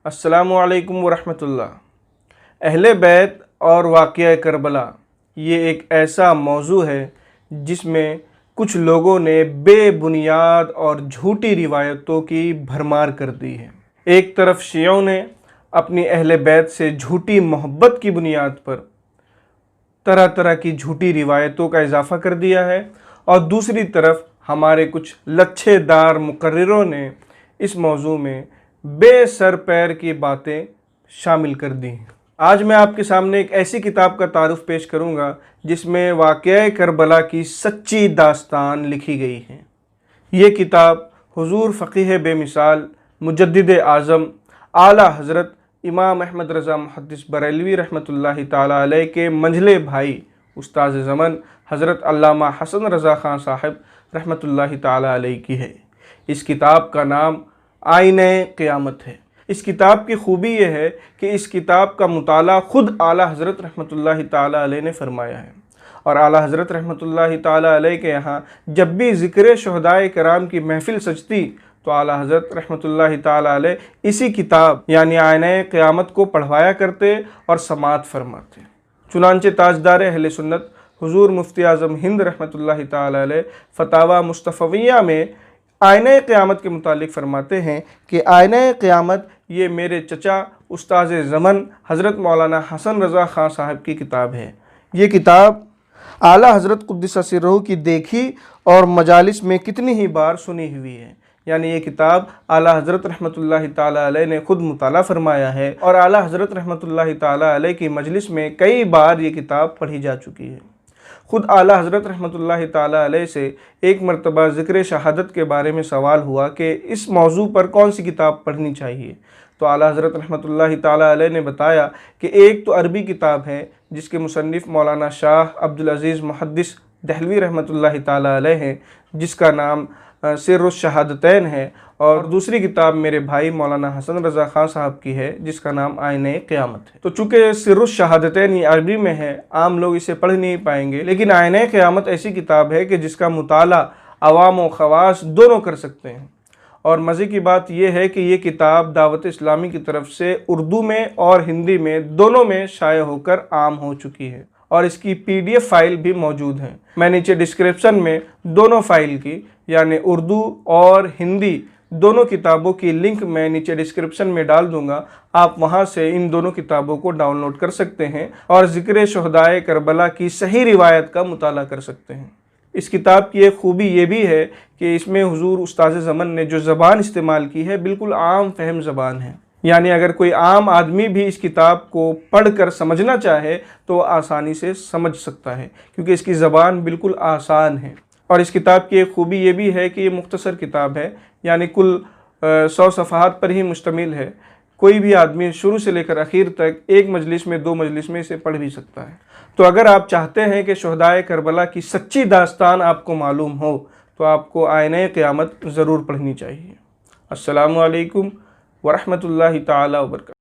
السلام علیکم ورحمۃ اللہ۔ اہل بیت اور واقعہ کربلا یہ ایک ایسا موضوع ہے جس میں کچھ لوگوں نے بے بنیاد اور جھوٹی روایتوں کی بھرمار کر دی ہے۔ ایک طرف شیعوں نے اپنی اہل بیت سے جھوٹی محبت کی بنیاد پر طرح طرح کی جھوٹی روایتوں کا اضافہ کر دیا ہے، اور دوسری طرف ہمارے کچھ لچھے دار مقرروں نے اس موضوع میں بے سر پیر کی باتیں شامل کر دی ہیں۔ آج میں آپ کے سامنے ایک ایسی کتاب کا تعارف پیش کروں گا جس میں واقعہ کربلا کی سچی داستان لکھی گئی ہے۔ یہ کتاب حضور فقیہ بے مثال، مجدد اعظم، اعلیٰ حضرت امام احمد رضا محدث بریلوی رحمۃ اللہ تعالیٰ علیہ کے منجھلے بھائی استاذ زمن حضرت علامہ حسن رضا خان صاحب رحمۃ اللہ تعالیٰ علیہ کی ہے۔ اس کتاب کا نام آئینہ قیامت ہے۔ اس کتاب کی خوبی یہ ہے کہ اس کتاب کا مطالعہ خود اعلیٰ حضرت رحمۃ اللہ تعالیٰ علیہ نے فرمایا ہے، اور اعلیٰ حضرت رحمۃ اللہ تعالیٰ علیہ کے یہاں جب بھی ذکر شہدائے کرام کی محفل سجتی تو اعلیٰ حضرت رحمۃ اللہ تعالیٰ علیہ اسی کتاب یعنی آئینہ قیامت کو پڑھوایا کرتے اور سماعت فرماتے۔ چنانچہ تاجدار اہل سنت حضور مفتی اعظم ہند رحمۃ اللہ تعالیٰ علیہ فتاوی مصطفیہ میں آئینہ قیامت کے متعلق فرماتے ہیں کہ آئینہ قیامت یہ میرے چچا استاذ زمن حضرت مولانا حسن رضا خان صاحب کی کتاب ہے۔ یہ کتاب اعلیٰ حضرت قدس سرہ کی دیکھی اور مجالس میں کتنی ہی بار سنی ہوئی ہے، یعنی یہ کتاب اعلیٰ حضرت رحمۃ اللہ تعالیٰ علیہ نے خود مطالعہ فرمایا ہے، اور اعلیٰ حضرت رحمۃ اللہ تعالیٰ علیہ کی مجلس میں کئی بار یہ کتاب پڑھی جا چکی ہے۔ خود اعلیٰ حضرت رحمۃ اللہ تعالیٰ علیہ سے ایک مرتبہ ذکر شہادت کے بارے میں سوال ہوا کہ اس موضوع پر کون سی کتاب پڑھنی چاہیے، تو اعلیٰ حضرت رحمۃ اللہ تعالیٰ علیہ نے بتایا کہ ایک تو عربی کتاب ہے جس کے مصنف مولانا شاہ عبدالعزیز محدث دہلوی رحمۃ اللہ تعالیٰ علیہ ہیں، جس کا نام سر الشہادتین ہے، اور دوسری کتاب میرے بھائی مولانا حسن رضا خان صاحب کی ہے جس کا نام آئینہ قیامت ہے۔ تو چونکہ سر الشہادتین یہ عربی میں ہے، عام لوگ اسے پڑھ نہیں پائیں گے، لیکن آئینہ قیامت ایسی کتاب ہے کہ جس کا مطالعہ عوام و خواص دونوں کر سکتے ہیں۔ اور مزے کی بات یہ ہے کہ یہ کتاب دعوت اسلامی کی طرف سے اردو میں اور ہندی میں دونوں میں شائع ہو کر عام ہو چکی ہے، اور اس کی PDF فائل بھی موجود ہیں۔ میں نیچے ڈسکرپشن میں دونوں فائل کی یعنی اردو اور ہندی دونوں کتابوں کی لنک میں نیچے ڈسکرپشن میں ڈال دوں گا، آپ وہاں سے ان دونوں کتابوں کو ڈاؤن لوڈ کر سکتے ہیں اور ذکر شہدائے کربلا کی صحیح روایت کا مطالعہ کر سکتے ہیں۔ اس کتاب کی ایک خوبی یہ بھی ہے کہ اس میں حضور استاذ زمن نے جو زبان استعمال کی ہے بالکل عام فہم زبان ہے، یعنی اگر کوئی عام آدمی بھی اس کتاب کو پڑھ کر سمجھنا چاہے تو وہ آسانی سے سمجھ سکتا ہے، کیونکہ اس کی زبان بالکل آسان ہے۔ اور اس کتاب کی ایک خوبی یہ بھی ہے کہ یہ مختصر کتاب ہے، یعنی کل 100 صفحات پر ہی مشتمل ہے۔ کوئی بھی آدمی شروع سے لے کر اخیر تک ایک مجلس میں 2 مجلس میں اسے پڑھ بھی سکتا ہے۔ تو اگر آپ چاہتے ہیں کہ شہدائے کربلا کی سچی داستان آپ کو معلوم ہو تو آپ کو آئینہ قیامت ضرور پڑھنی چاہیے۔ السلام علیکم ورحمۃ اللہ تعالیٰ وبرکاتہ۔